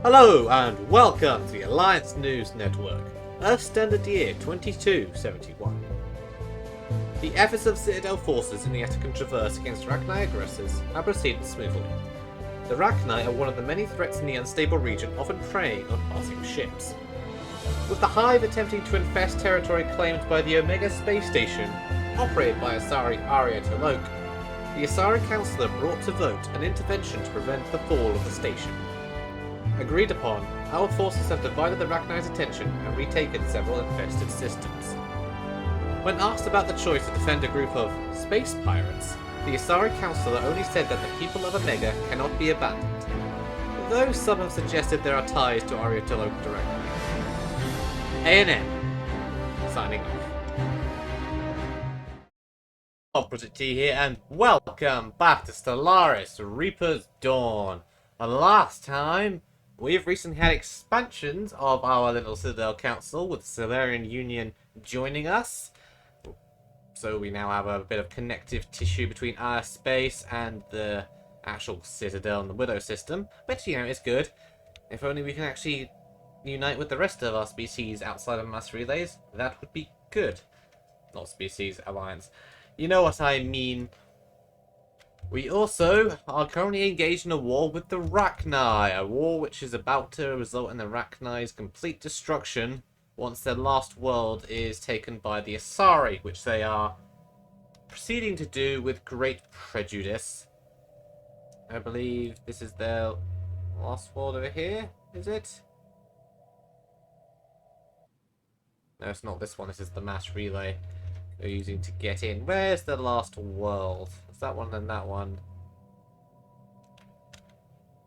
Hello and welcome to the Alliance News Network, Earth Standard Year 2271. The efforts of Citadel forces in the Attican Traverse against rachni aggressors have proceeded smoothly. The rachni are one of the many threats in the unstable region, often preying on passing ships. With the Hive attempting to infest territory claimed by the Omega space station, operated by Asari Arya Tolok, the Asari Councillor brought to vote an intervention to prevent the fall of the station. Agreed upon, our forces have divided the rachni's attention and retaken several infested systems. When asked about the choice to defend a group of space pirates, the Asari Councillor only said that the people of Omega cannot be abandoned, though some have suggested there are ties to Arya Tolok directly. A&M, signing off. Operative T here, and welcome back to Stellaris Reaper's Dawn. And last time, we've recently had expansions of our little Citadel Council with the Solarian Union joining us. So we now have a bit of connective tissue between our space and the actual Citadel and the Widow system. Which, you know, is good. If only we can actually unite with the rest of our species outside of mass relays, that would be good. Not species, alliance. You know what I mean. We also are currently engaged in a war with the rachni, a war which is about to result in the rachni's complete destruction once their last world is taken by the Asari, which they are proceeding to do with great prejudice. I believe this is their last world over here, is it? No, it's not this one, this is the mass relay we're using to get in. Where's the last world? It's that one and that one.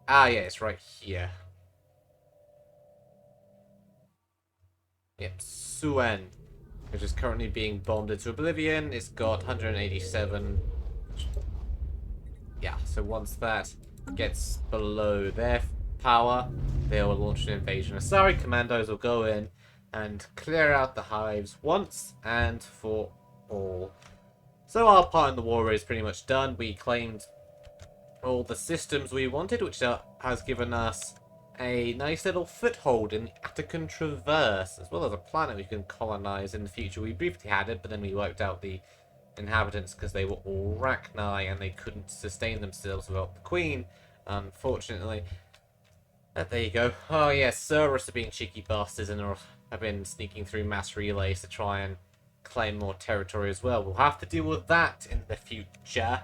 Ah, yeah, it's right here. Yep, Suen, which is currently being bombed into oblivion. It's got 187. Yeah, so once that gets below their power, they will launch an invasion. Asari commandos will go in and clear out the hives once and for all. So our part in the war is pretty much done. We claimed all the systems we wanted, which has given us a nice little foothold in the Attican Traverse, as well as a planet we can colonize in the future. We briefly had it, but then we wiped out the inhabitants because they were all rachni and they couldn't sustain themselves without the Queen, unfortunately. There you go. Oh yes, Cerberus are being cheeky bastards and have been sneaking through mass relays to try and claim more territory as well. We'll have to deal with that in the future.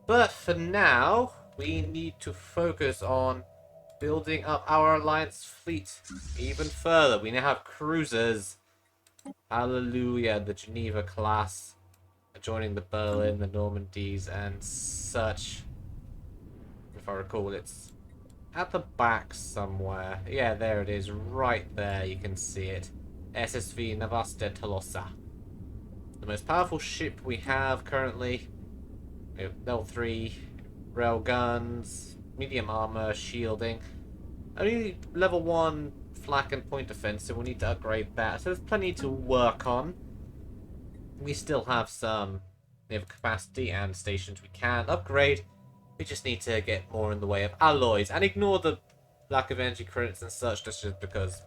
But for now, we need to focus on building up our alliance fleet even further. We now have cruisers. Hallelujah, the Geneva class joining the Berlin, the Normandies, and such. If I recall, it's at the back somewhere. Yeah, there it is, right there. You can see it. SSV Navas de Tolosa. The most powerful ship we have currently. We have level 3 rail guns, medium armor, shielding. Only level 1 flak and point defense, so we'll need to upgrade that. So there's plenty to work on. We still have some naval capacity and stations we can upgrade. We just need to get more in the way of alloys and ignore the lack of energy credits and such, just because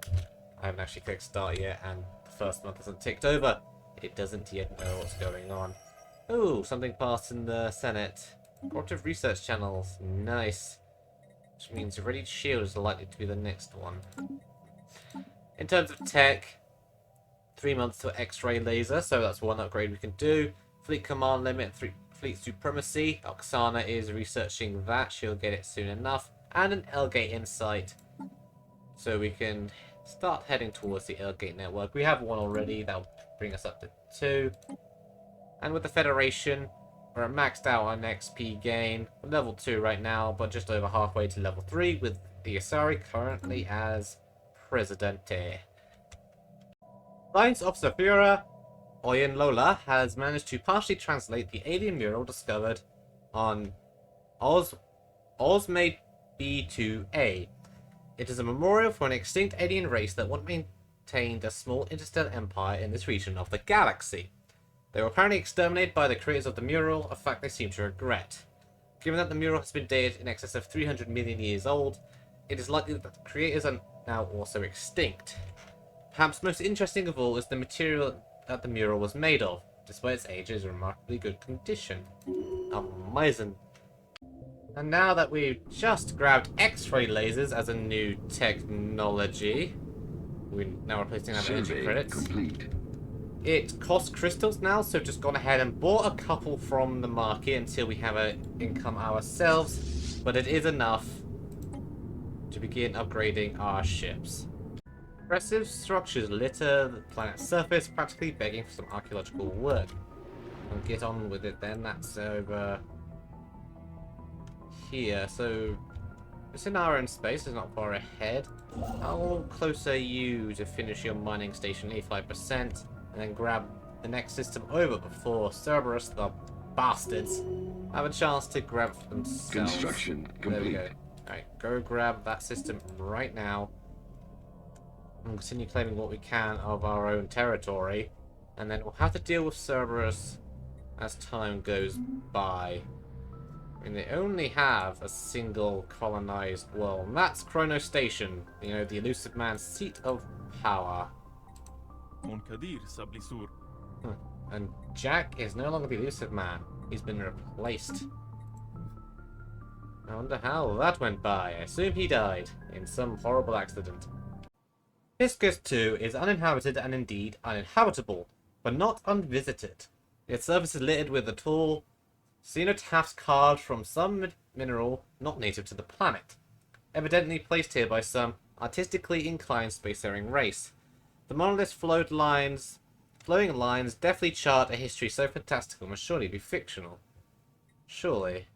I haven't actually clicked start yet and the first month hasn't ticked over. It doesn't yet know what's going on. Oh, something passed in the Senate. Cooperative research channels. Nice. Which means Ready Shield is likely to be the next one. In terms of tech, 3 months to X-ray laser, so that's one upgrade we can do. Fleet command limit, fleet supremacy. Oksana is researching that. She'll get it soon enough. And an L-gate insight. So we can start heading towards the L-gate network. We have one already. That'll bring us up to 2. And with the Federation, we're maxed out on XP gain. We're level 2 right now, but just over halfway to level 3 with the Asari currently as Presidente. Alliance Officer Fura Oyen Lola has managed to partially translate the alien mural discovered on Osmate B2A. It is a memorial for an extinct alien race that once maintained a small interstellar empire in this region of the galaxy. They were apparently exterminated by the creators of the mural, a fact they seem to regret. Given that the mural has been dated in excess of 300 million years old, it is likely that the creators are now also extinct. Perhaps most interesting of all is the material that the mural was made of. Despite its age, it is in remarkably good condition. Amazing. And now that we've just grabbed X-ray lasers as a new technology, we're now replacing our energy credits. Complete. It costs crystals now, so just gone ahead and bought a couple from the market until we have an income ourselves. But it is enough to begin upgrading our ships. Impressive structures litter the planet's surface, practically begging for some archaeological work. I'll get on with it then. That's over here. So it's in our own space. It's not far ahead. How close are you to finish your mining station? 85%, and then grab the next system over before Cerberus, the bastards, have a chance to grab themselves. Construction complete. There we go. Alright, go grab that system right now. And continue claiming what we can of our own territory. And then we'll have to deal with Cerberus as time goes by. I mean, they only have a single colonized world, and that's Chrono Station. You know, the elusive man's seat of power. And Jack is no longer the elusive man. He's been replaced. I wonder how that went by. I assume he died in some horrible accident. Piscus 2 is uninhabited and indeed uninhabitable, but not unvisited. Its surface is littered with a tall cenotaph carved from some mineral not native to the planet, evidently placed here by some artistically inclined spacefaring race. The monolith's flowing lines deftly chart a history so fantastical must surely be fictional. Surely.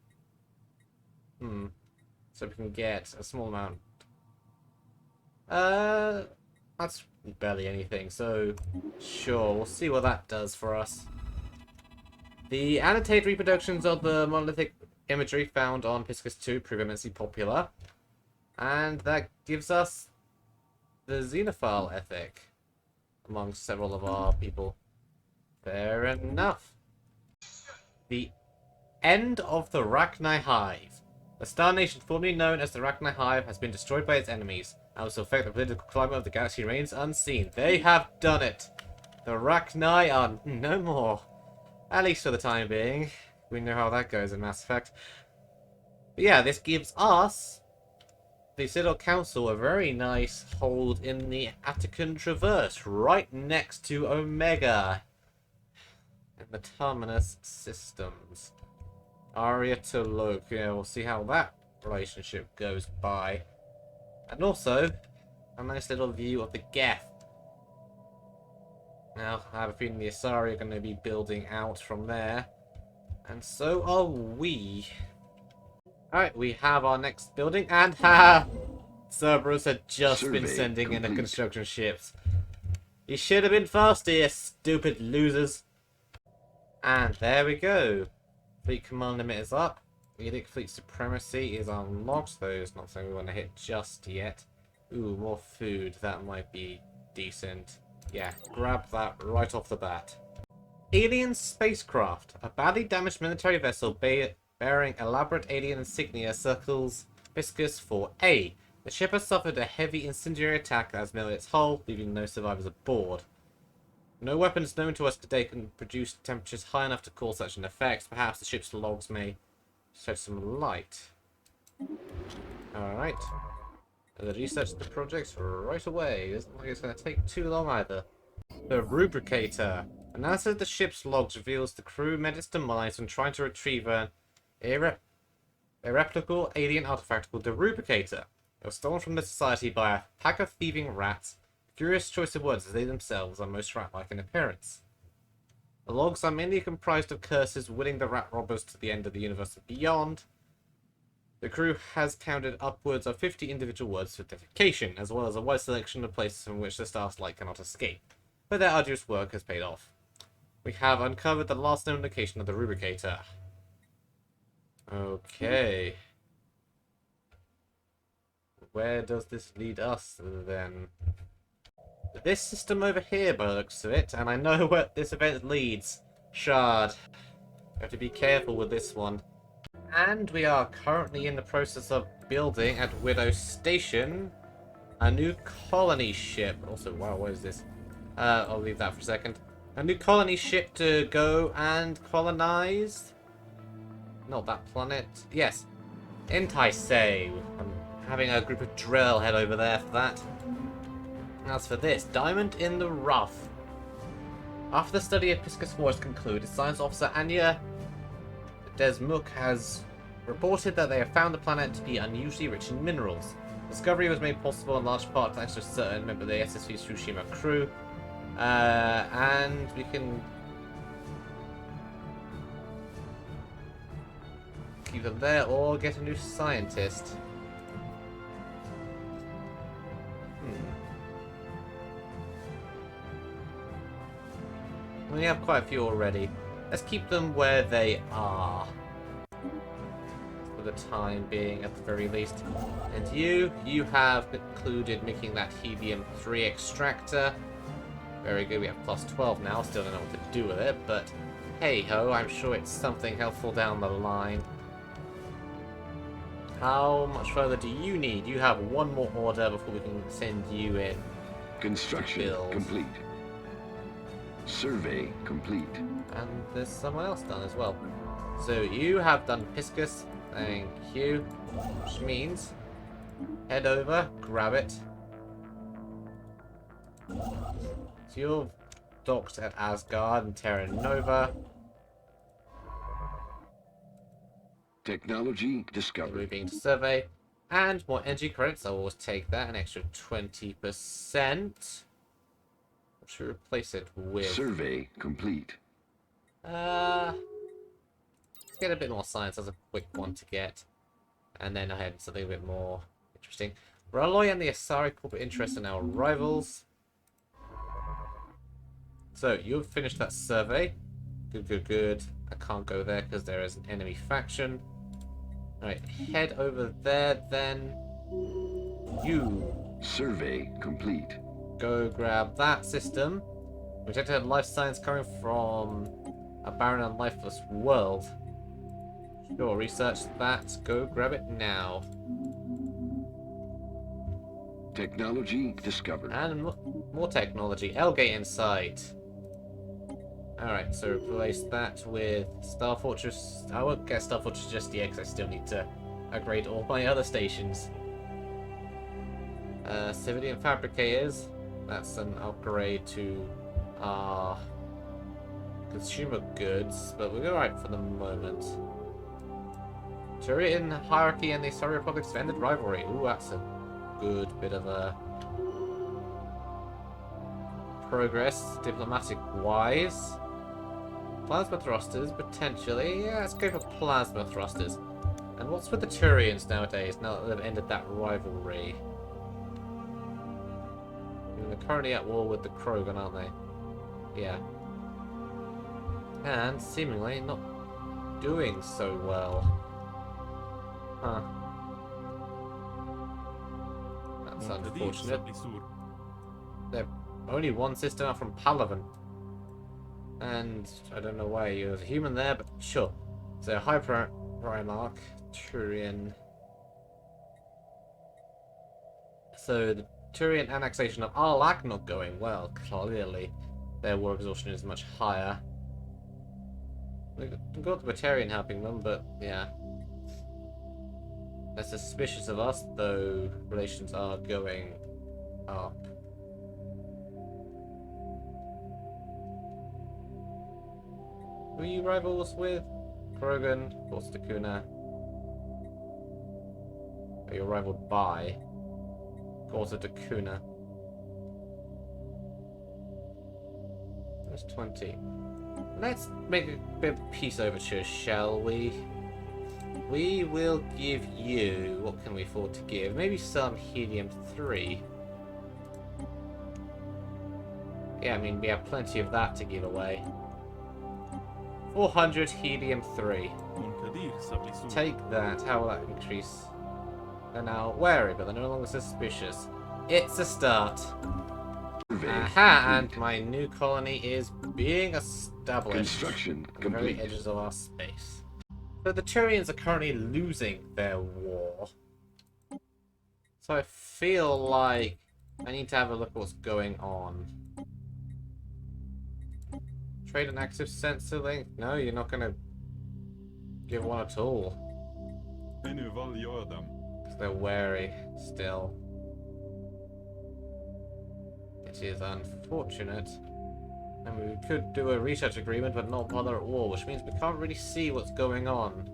So we can get a small amount. That's barely anything, so sure, we'll see what that does for us. The annotated reproductions of the monolithic imagery found on Piscus 2 prove immensely popular, and that gives us the xenophile ethic among several of our people. Fair enough. The end of the Rachni Hive. The star nation formerly known as the Rachni Hive has been destroyed by its enemies, and will affect the political climate of the galaxy remains unseen. They have done it. The Rachni are no more. At least for the time being. We know how that goes in Mass Effect. But yeah, this gives us, the Citadel Council, a very nice hold in the Attican Traverse, right next to Omega. In the Terminus systems. Aria to Loke. Yeah, we'll see how that relationship goes by. And also, a nice little view of the Geth. Now, I have a feeling the Asari are going to be building out from there. And so are we. Alright, we have our next building, and ha! Cerberus had just been sending in the construction ships. You should have been faster, you stupid losers. And there we go. Fleet command limit is up. Edict fleet supremacy is unlocked, though it's not something we want to hit just yet. Ooh, more food. That might be decent. Yeah, grab that right off the bat. Alien spacecraft. A badly damaged military vessel bearing elaborate alien insignia circles Piscus 4A. The ship has suffered a heavy incendiary attack that has melted its hull, leaving no survivors aboard. No weapons known to us today can produce temperatures high enough to cause such an effect. Perhaps the ship's logs may shed some light. Alright. Research the project right away. Doesn't look like it's going to take too long either. The Rubricator. Analysis of the ship's logs reveals the crew met its demise when trying to retrieve an irreplicable alien artifact called the Rubricator. It was stolen from the society by a pack of thieving rats. Curious choice of words, as they themselves are most rat-like in appearance. The logs are mainly comprised of curses willing the rat robbers to the end of the universe and beyond. The crew has counted upwards of 50 individual words for dedication, as well as a wide selection of places from which the Starlight cannot escape. But their arduous work has paid off. We have uncovered the last known location of the Rubricator. Okay. Where does this lead us, then? This system over here, by the looks of it, and I know where this event leads. Shard. You have to be careful with this one. And we are currently in the process of building at Widow Station a new colony ship. Also, wow, what is this? I'll leave that for a second. A new colony ship to go and colonize. Not that planet. Yes. Intisay. I'm having a group of drill head over there for that. As for this, Diamond in the Rough. After the study of Piscus 4 is concluded, Science Officer Anya Desmuk has reported that they have found the planet to be unusually rich in minerals. Discovery was made possible in large part thanks to a certain member of the SSV Tsushima crew. And we can keep them there or get a new scientist. We have quite a few already. Let's keep them where they are. For the time being, at the very least. And you have concluded making that helium-3 extractor. Very good, we have plus 12 now. Still don't know what to do with it, but hey-ho, I'm sure it's something helpful down the line. How much further do you need? You have one more order before we can send you in. Construction complete. Survey complete. And there's someone else done as well. So you have done Piscus. Thank you. Which means head over, grab it. So you're docked at Asgard and Terra Nova. Technology discovered. Moving to survey. And more energy credits. I'll always take that. An extra 20%. What should we replace it with? Survey complete. Let's get a bit more science as a quick one to get. And then I had something a bit more interesting. Ralloy and the Asari corporate interest are now rivals. So, you've finished that survey. Good, good, good. I can't go there because there is an enemy faction. Alright, head over there then. You. Survey complete. Go grab that system. We detected life science coming from a barren and lifeless world. Sure, research that. Go grab it now. Technology discovered. And more technology. L-Gate in sight. Alright, so replace that with Star Fortress. I won't get Star Fortress just yet because I still need to upgrade all my other stations. Civilian Fabricators. That's an upgrade to our consumer goods, but we're alright for the moment. Turian Hierarchy and the Asari Republic's ended rivalry. Ooh, that's a good bit of a progress, diplomatic-wise. Plasma thrusters, potentially. Yeah, let's go for plasma thrusters. And what's with the Turians nowadays, now that they've ended that rivalry? They're currently at war with the Krogan, aren't they? Yeah. And seemingly not doing so well. Huh. That's unfortunate. They're only one system out from Palavan. And I don't know why there's a human there, but sure. So Hyper Primarch, Turian. So the Turian annexation of Arlak not going well, clearly. Their war exhaustion is much higher. We've got the Batarian helping them, but yeah. They're suspicious of us, though relations are going up. Who are you rivals with? Krogan, Korstakuna. Are you rivaled by Korstakuna? That's 20. Let's make a bit of peace overture, shall we? We will give you... What can we afford to give? Maybe some helium-3. Yeah, I mean, we have plenty of that to give away. 400 helium-3. Take that. How will that increase? They're now wary, but they're no longer suspicious. It's a start. Aha! And my new colony is being established. Construction on the very complete. edges of our space. So the Turians are currently losing their war. So I feel like I need to have a look at what's going on. Trade an active sensor link? No, you're not going to give one at all. Because they're wary still. It is unfortunate. I mean, we could do a research agreement, but not bother at war, which means we can't really see what's going on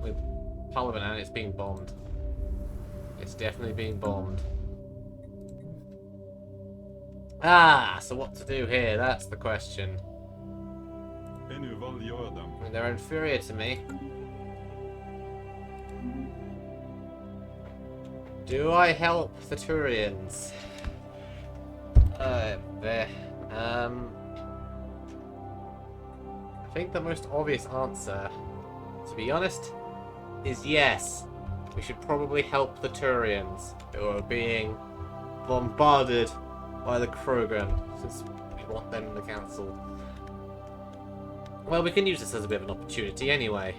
with Palavan, and it's being bombed. It's definitely being bombed. Ah, so what to do here? That's the question. I mean, they're inferior to me. Do I help the Turians? There. I think the most obvious answer, to be honest, is yes. We should probably help the Turians, who are being bombarded by the Krogan, since we want them in the council. Well, we can use this as a bit of an opportunity anyway.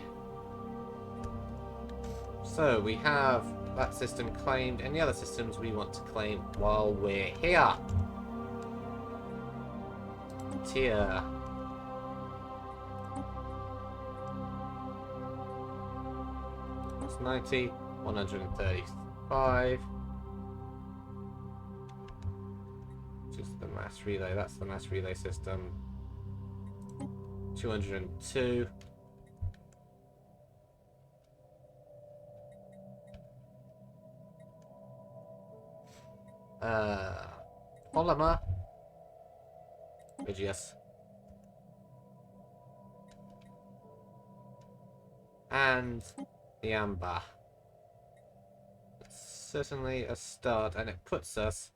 So, we have that system claimed. Any other systems we want to claim while we're here? Tier. That's 90, 135. Just the mass relay, that's the mass relay system. 202. Polymer. BGS. And the amber. It's certainly a start, and it puts us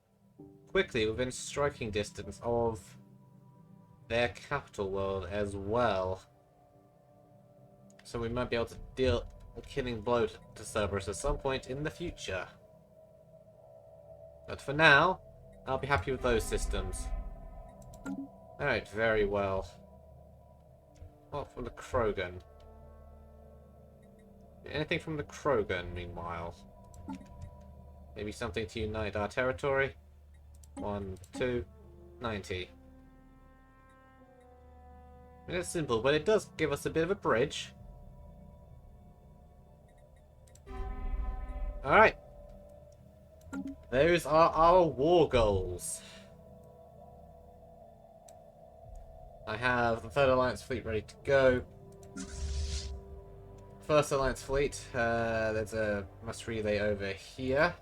quickly within striking distance of their capital world as well. So we might be able to deal a killing blow to Cerberus at some point in the future. But for now, I'll be happy with those systems. Alright, very well. What from the Krogan? Anything from the Krogan, meanwhile? Maybe something to unite our territory? 1, 2, 90. I mean, it's simple, but it does give us a bit of a bridge. Alright. Those are our war goals. I have the Third Alliance fleet ready to go. First Alliance fleet, there's a mass relay over here.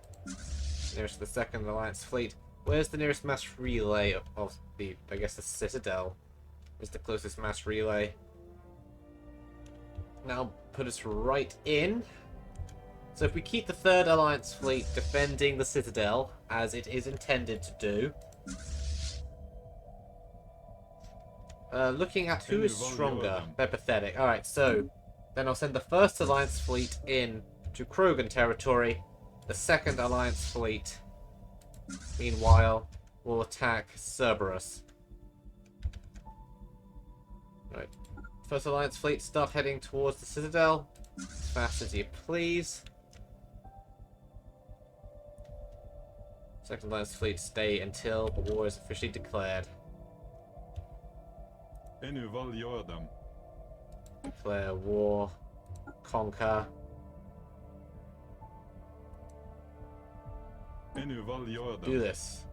Nearest the Second Alliance fleet. Where's the nearest mass relay of the, I guess, the Citadel is the closest mass relay. Now put us right in. So if we keep the Third Alliance fleet defending the Citadel, as it is intended to do, looking at who is stronger, they're pathetic. Alright, so then I'll send the First Alliance fleet in to Krogan territory. The Second Alliance fleet, meanwhile, will attack Cerberus. Right. First Alliance fleet, start heading towards the Citadel as fast as you please. Second Alliance fleet, stay until the war is officially declared. Declare war. Conquer. Do this.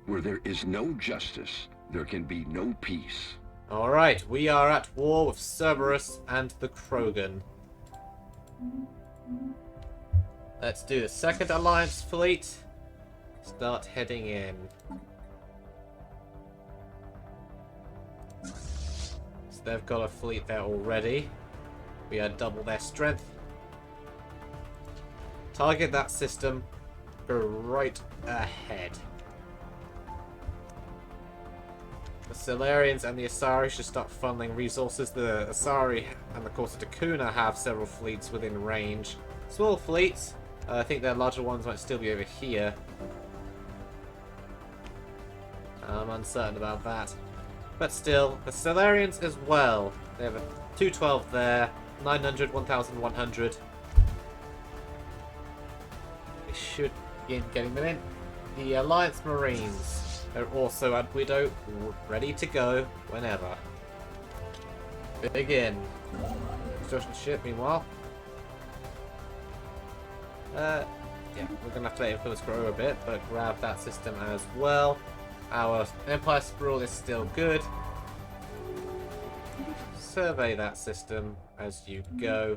Where there is no justice, there can be no peace. Alright, we are at war with Cerberus and the Krogan. Let's do the Second Alliance fleet. Start heading in. So they've got a fleet there already. We are double their strength. Target that system. Go right ahead. The Stellaris and the Asari should start funneling resources. The Asari and the Corsa Takuna have several fleets within range. Small fleets. I think their larger ones might still be over here. I'm uncertain about that. But still, the Stellaris as well They have a 212 there, 900, 1100. We should begin getting them in. The Alliance Marines are also at Widow, ready to go whenever. Begin. Construction ship, meanwhile. Yeah, we're gonna have to let influence grow a bit, but grab that system as well. Our Empire Sprawl is still good. Survey that system as you go.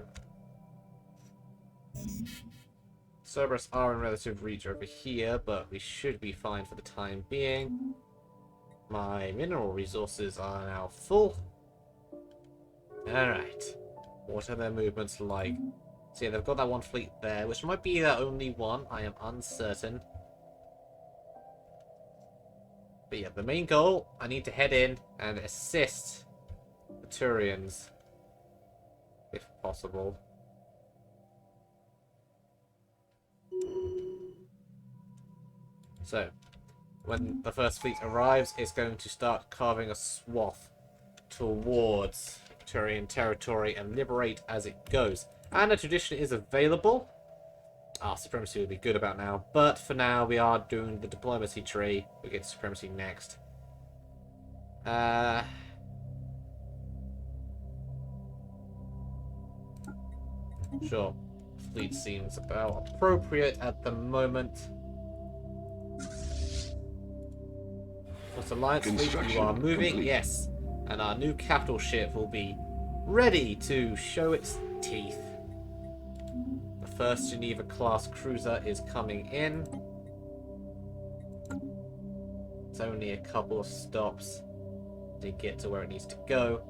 Cerberus are in relative reach over here, but we should be fine for the time being. My mineral resources are now full. Alright. What are their movements like? So yeah, they've got that one fleet there, which might be their only one. I am uncertain. But yeah, the main goal, I need to head in and assist the Turians, if possible. So, when the first fleet arrives, it's going to start carving a swath towards Turian territory and liberate as it goes. And a tradition is available. Supremacy would be good about now. But for now, we are doing the diplomacy tree. We get supremacy next. Sure. Fleet seems about appropriate at the moment. What's Alliance fleet? You are moving? Complete. Yes. And our new capital ship will be ready to show its teeth. The first Geneva-class cruiser is coming in. It's only a couple of stops to get to where it needs to go.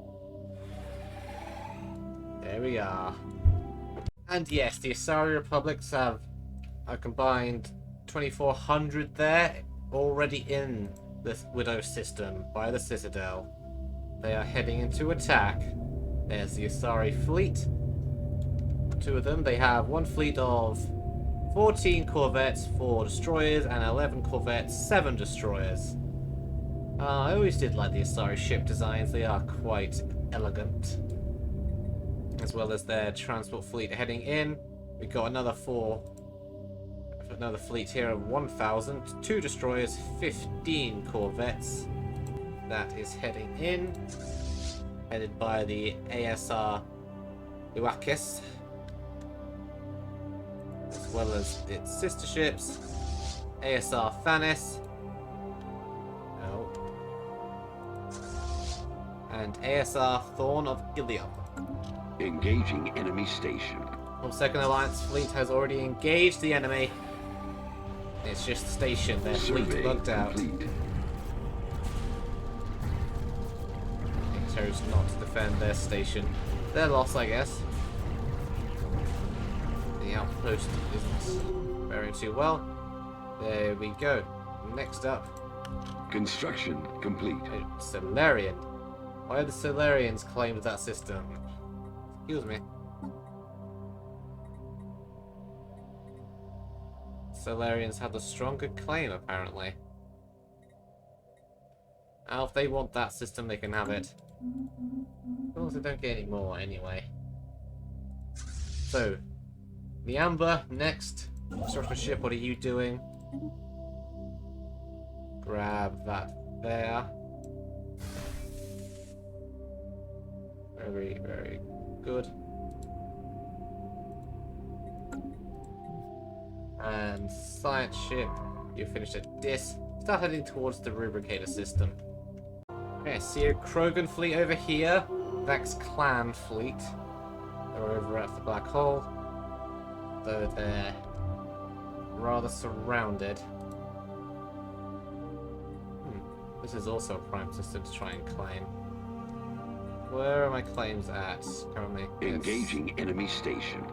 There we are. And yes, the Asari Republics have a combined 2,400 there, already in the Widow system by the Citadel. They are heading into attack. There's the Asari fleet. Two of them. They have one fleet of 14 corvettes, 4 destroyers, and 11 corvettes, 7 destroyers. I always did like the Asari ship designs. They are quite elegant. As well as their transport fleet heading in. We've got another fleet here of 1,000, 2 destroyers, 15 corvettes. That is heading in. Headed by the ASR Iwakis. As well as its sister ships. ASR Thanis. No. And ASR Thorn of Ilium. Engaging enemy station. Well, Second Alliance fleet has already engaged the enemy. It's just the station. Their fleet bugged out. They chose not to defend their station. Their loss, I guess. The outpost isn't faring too well. There we go. Next up. Construction complete. Stellarian. Why the Stellarians claimed that system? Excuse me. Stellarians had a stronger claim, apparently. Now, if they want that system, they can have it. As long as they don't get any more, anyway. So, the Amber, next. Construction ship, what are you doing? Grab that there. Very, very good. And science ship, you finished at this. Start heading towards the rubricator system. Okay, see a Krogan fleet over here. Vex clan fleet. They're over at the black hole. Though they're rather surrounded. This is also a prime system to try and claim. Where are my claims at currently? Engaging enemy station.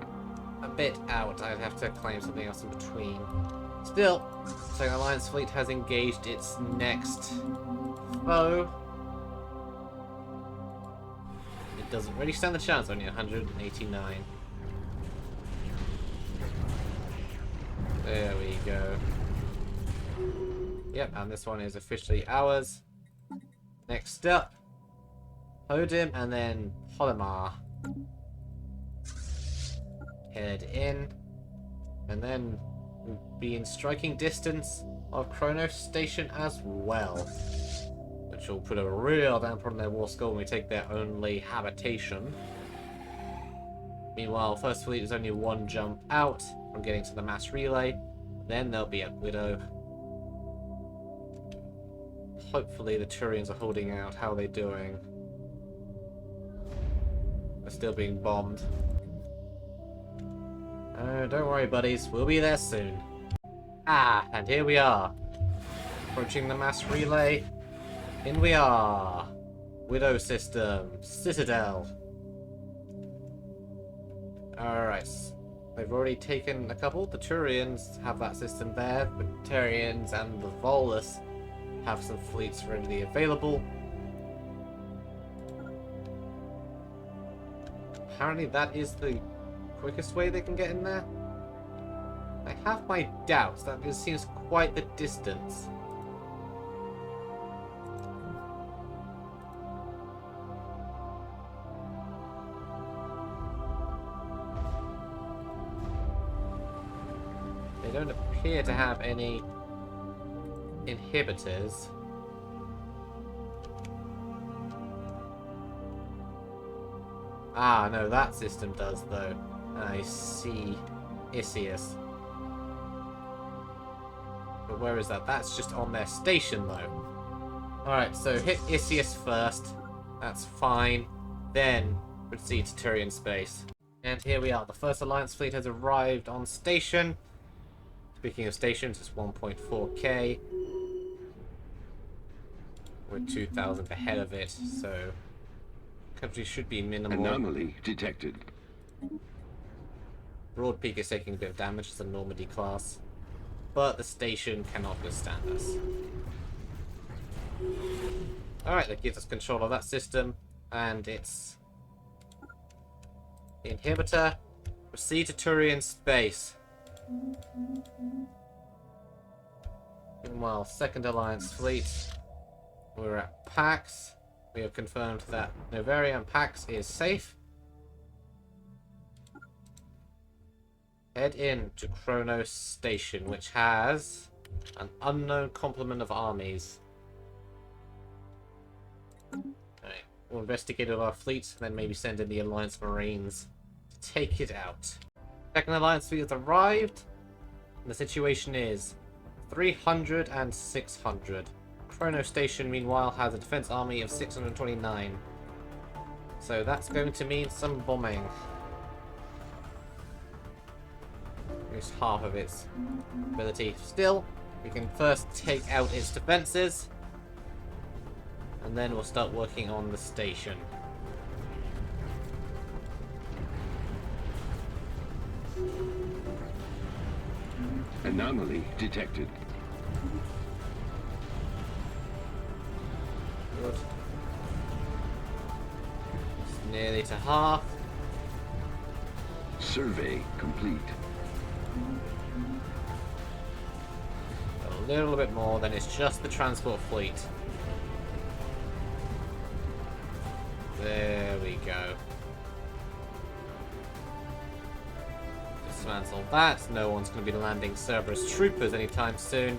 A bit out. I'd have to claim something else in between. Still, Second Alliance fleet has engaged its next foe. It doesn't really stand a chance, only 189. There we go. Yep, and this one is officially ours. Next up, Hodim and then Polymar. Head in. And then we'll be in striking distance of Chronos Station as well. Which will put a real damper on their war score when we take their only habitation. Meanwhile, First Fleet is only one jump out from getting to the mass relay. Then there'll be a Widow. Hopefully the Turians are holding out. How are they doing? They're still being bombed. Oh, don't worry, buddies. We'll be there soon. Ah, and here we are. Approaching the mass relay. In we are. Widow system. Citadel. Alright. They've already taken a couple. The Turians have that system there. The Turians and the Volus have some fleets readily available. Apparently that is the quickest way they can get in there. I have my doubts. That just seems quite the distance. They don't appear to have any inhibitors. Ah, no, that system does, though. I see Isius. But where is that? That's just on their station, though. Alright, so hit Isius first. That's fine. Then proceed to Turian space. And here we are. The first Alliance fleet has arrived on station. Speaking of stations, it's 1.4k. We're 2,000 ahead of it, so country should be minimal. Anomaly detected. Broad Peak is taking a bit of damage as a Normandy class, but the station cannot withstand us. Alright, that gives us control of that system, and its inhibitor. Proceed to Turian space. Meanwhile, Second Alliance fleet. We're at Pax. We have confirmed that Novarian Pax is safe. Head in to Chronos Station, which has an unknown complement of armies. Alright, we'll investigate all our fleets, and then maybe send in the Alliance Marines to take it out. Second Alliance fleet has arrived, and the situation is 300 and 600. Chronos Station, meanwhile, has a defense army of 629. So that's going to mean some bombing. It's half of its ability. Still, we can first take out its defenses, and then we'll start working on the station. Anomaly detected. Good. It's nearly to half. Survey complete. A little bit more, then it's just the transport fleet. There we go. Dismantle that. No one's going to be landing Cerberus troopers anytime soon.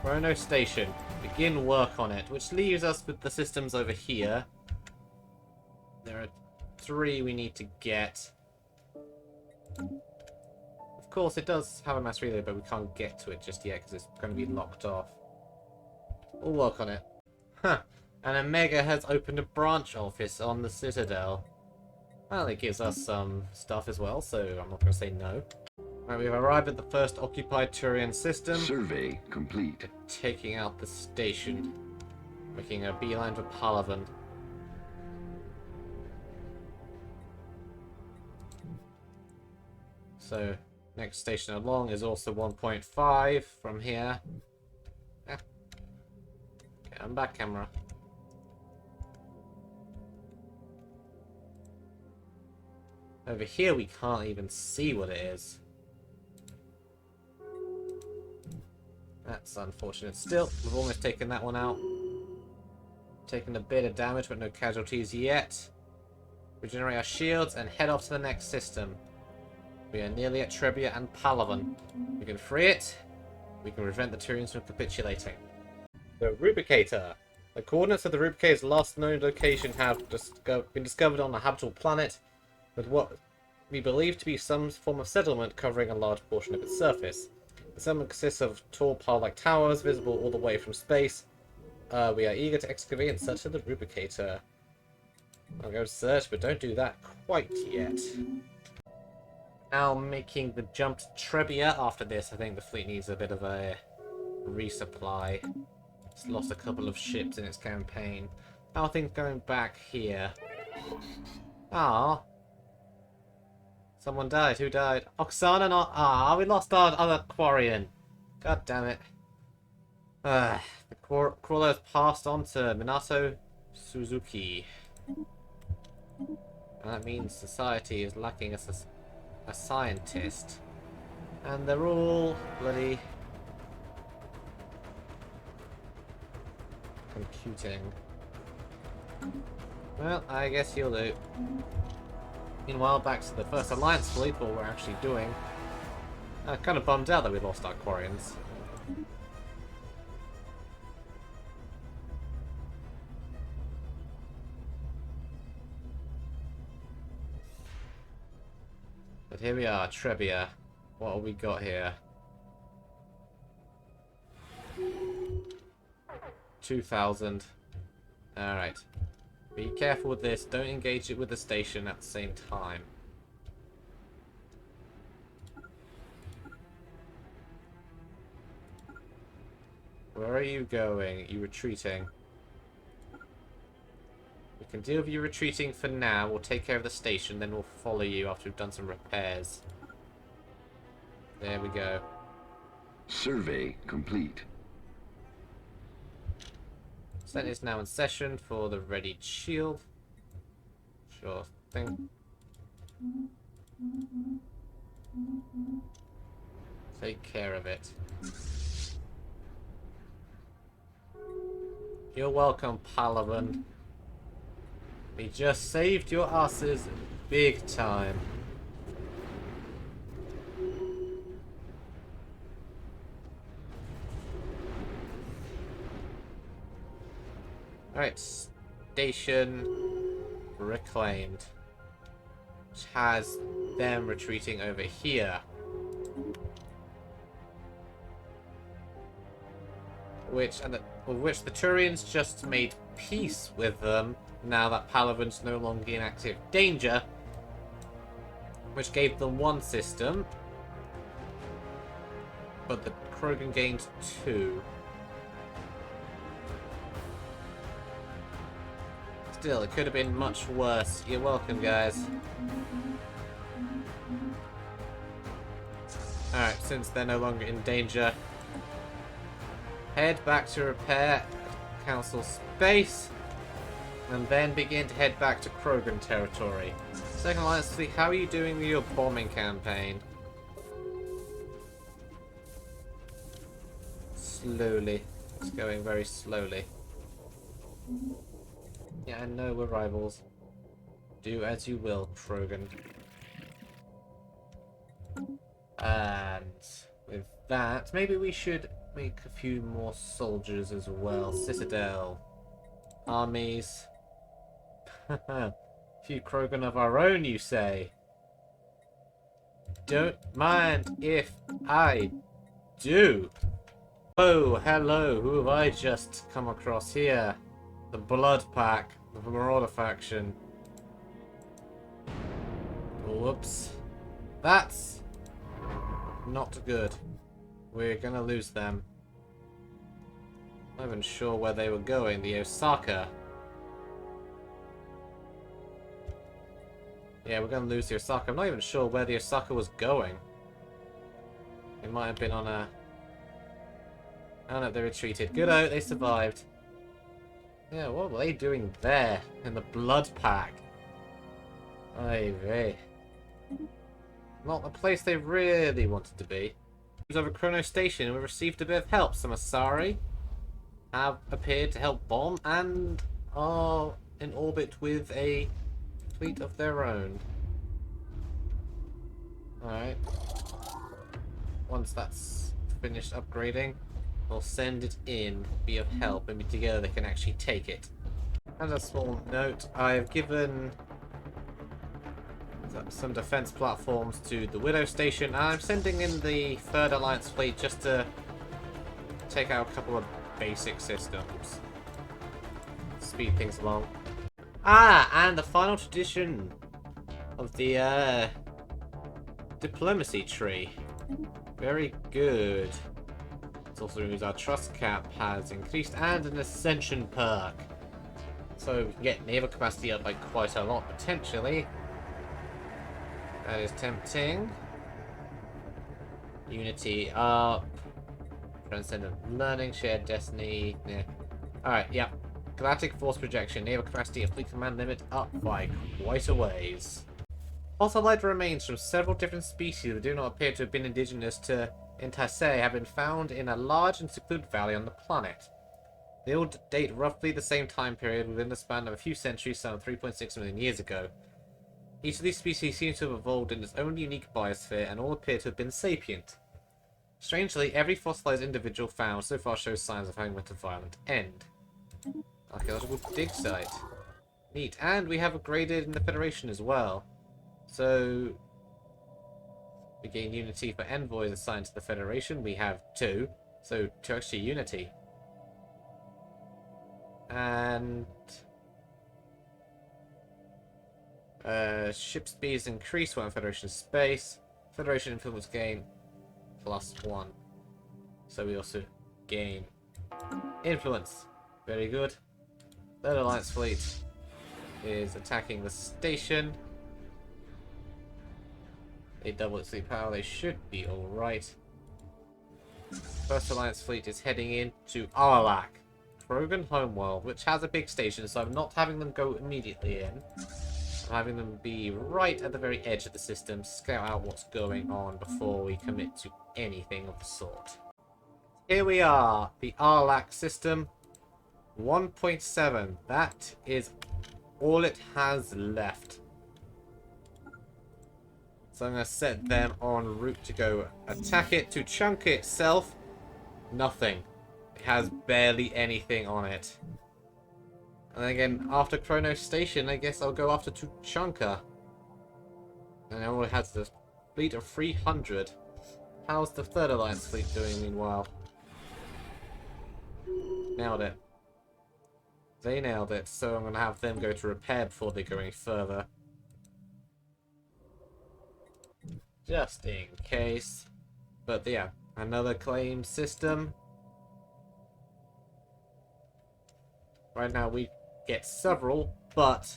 Chrono Station. Begin work on it, which leaves us with the systems over here. There are 3 we need to get. Of course, it does have a mass relay, but we can't get to it just yet because it's going to be locked off. We'll work on it. Huh. And Omega has opened a branch office on the Citadel. Well, it gives us some stuff as well, so I'm not going to say no. Right, we've arrived at the first occupied Turian system. Survey complete. We're taking out the station. Making a beeline for Palavan. So, next station along is also 1.5 from here. Yeah. Okay, I'm back, camera. Over here we can't even see what it is. That's unfortunate. Still, we've almost taken that one out. Taking a bit of damage, but no casualties yet. Regenerate our shields and head off to the next system. We are nearly at Trebia and Palavan. We can free it. We can prevent the Turians from capitulating. The Rubicator. The coordinates of the Rubicator's last known location have been discovered on a habitable planet with what we believe to be some form of settlement covering a large portion of its surface. The settlement consists of tall pile-like towers visible all the way from space. We are eager to excavate and search for the Rubicator. I'll go search, but don't do that quite yet. Now making the jump to Trebia. After this, I think the fleet needs a bit of a resupply. It's lost a couple of ships in its campaign. How are things going back here? Ah, someone died. Who died? Oksana not. Ah, we lost our other Quarian. God damn it. The crawler has passed on to Minato Suzuki. And that means society is lacking a scientist. And they're all bloody computing. Well, I guess you'll do. Meanwhile, back to the First Alliance fleet, what we're actually doing. Kind of bummed out that we lost our Quarians. But here we are, Trebia. What have we got here? 2,000. Alright. Be careful with this. Don't engage it with the station at the same time. Where are you going? Are you retreating? We can deal with you retreating for now. We'll take care of the station, then we'll follow you after we've done some repairs. There we go. Survey complete. Senate is now in session for the readied shield. Sure thing. Take care of it. You're welcome, Palavan. We just saved your asses big time. Alright, station reclaimed. Which has them retreating over here. Which the Turians just made peace with them now that Palavan's no longer in active danger. Which gave them one system. But the Krogan gained 2. Still, it could have been much worse. You're welcome, guys. Alright, since they're no longer in danger, head back to repair Council space, and then begin to head back to Krogan territory. Second Alliance Fleet, how are you doing with your bombing campaign? Slowly. It's going very slowly. Yeah, I know we're rivals. Do as you will, Krogan. And with that, maybe we should make a few more soldiers as well. Citadel. Armies. A few Krogan of our own, you say? Don't mind if I do. Oh, hello. Who have I just come across here? The Blood Pack, the Marauder faction. Whoops. That's not good. We're gonna lose them. I'm not even sure where they were going. The Osaka. Yeah, we're gonna lose the Osaka. I'm not even sure where the Osaka was going. It might have been on a... Oh no, they retreated. Good out, they survived. Yeah, what were they doing there in the Blood Pack? Ay vey. Not the place they really wanted to be. It was over Chrono Station and we received a bit of help. Some Asari have appeared to help bomb and are in orbit with a fleet of their own. Alright. Once that's finished upgrading, we'll send it in, be of help, maybe together they can actually take it. As a small note, I've given some defense platforms to the Widow Station, and I'm sending in the Third Alliance fleet just to take out a couple of basic systems. Speed things along. Ah, and the final tradition of the diplomacy tree. Very good. It also means our trust cap has increased and an ascension perk. So we can get naval capacity up by quite a lot potentially. That is tempting. Unity up. Transcendent learning, shared destiny. Yeah. Alright, yeah. Galactic force projection, naval capacity and fleet command limit up by quite a ways. Fossilized remains from several different species that do not appear to have been indigenous to Intarsay have been found in a large and secluded valley on the planet. They all date roughly the same time period within the span of a few centuries, some 3.6 million years ago. Each of these species seems to have evolved in its own unique biosphere and all appear to have been sapient. Strangely, every fossilized individual found so far shows signs of having met a violent end. Archaeological dig site. Neat. And we have upgraded in the Federation as well. So we gain unity for envoys assigned to the Federation. We have 2. So 2 extra unity. And ship speeds increase when Federation space. Federation influence gain +1. So we also gain influence. Very good. Third Alliance fleet is attacking the station. They double its fleet power. They should be alright. First Alliance fleet is heading into Arlak, Krogan homeworld, which has a big station, so I'm not having them go immediately in. I'm having them be right at the very edge of the system, scout out what's going on before we commit to anything of the sort. Here we are, the Arlak system. 1.7. That is all it has left. So I'm going to set them en route to go attack it. To chunk itself, nothing. It has barely anything on it. And then again, after Chrono Station, I guess I'll go after Tuchanka. And it only has the fleet of 300. How's the Third Alliance fleet doing meanwhile? Nailed it. They nailed it, so I'm going to have them go to repair before they go any further. Just in case. But yeah, another claim system. Right now we get several, but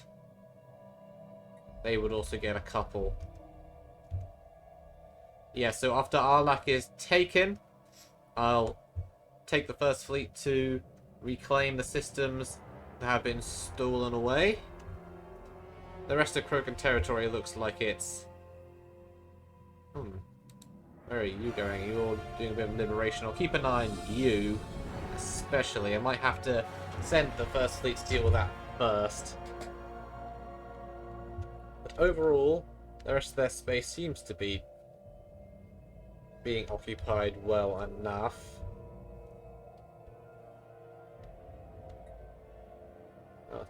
they would also get a couple. Yeah, so after Arlak is taken, I'll take the first fleet to reclaim the systems that have been stolen away. The rest of Krogan territory looks like it's... Where are you going? You're doing a bit of liberation. I'll keep an eye on you, especially. I might have to send the first fleet to deal with that first. But overall, the rest of their space seems to be being occupied well enough.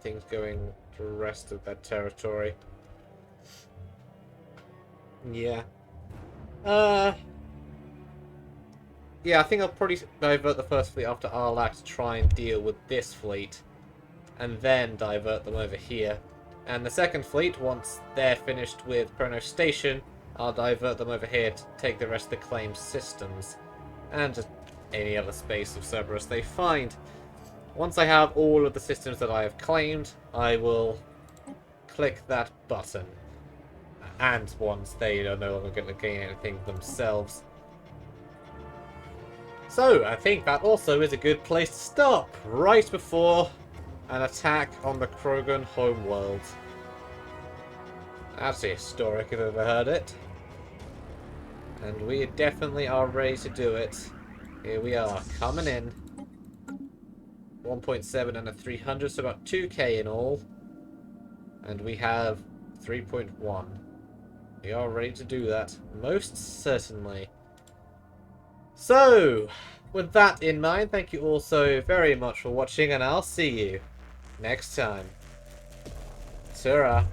Things going to the rest of that territory. Yeah. Yeah, I think I'll probably divert the first fleet after Arlak to try and deal with this fleet. And then divert them over here. And the second fleet, once they're finished with Chrono Station, I'll divert them over here to take the rest of the claimed systems. And just any other space of Cerberus they find. Once I have all of the systems that I have claimed, I will click that button. And once they are no longer going to gain anything themselves. So, I think that also is a good place to stop, right before an attack on the Krogan homeworld. That's historic if I've ever heard it. And we definitely are ready to do it. Here we are, coming in. 1.7 and a 300, so about 2k in all. And we have 3.1. We are ready to do that, most certainly. So, with that in mind, thank you all so very much for watching, and I'll see you next time. Ta-ra.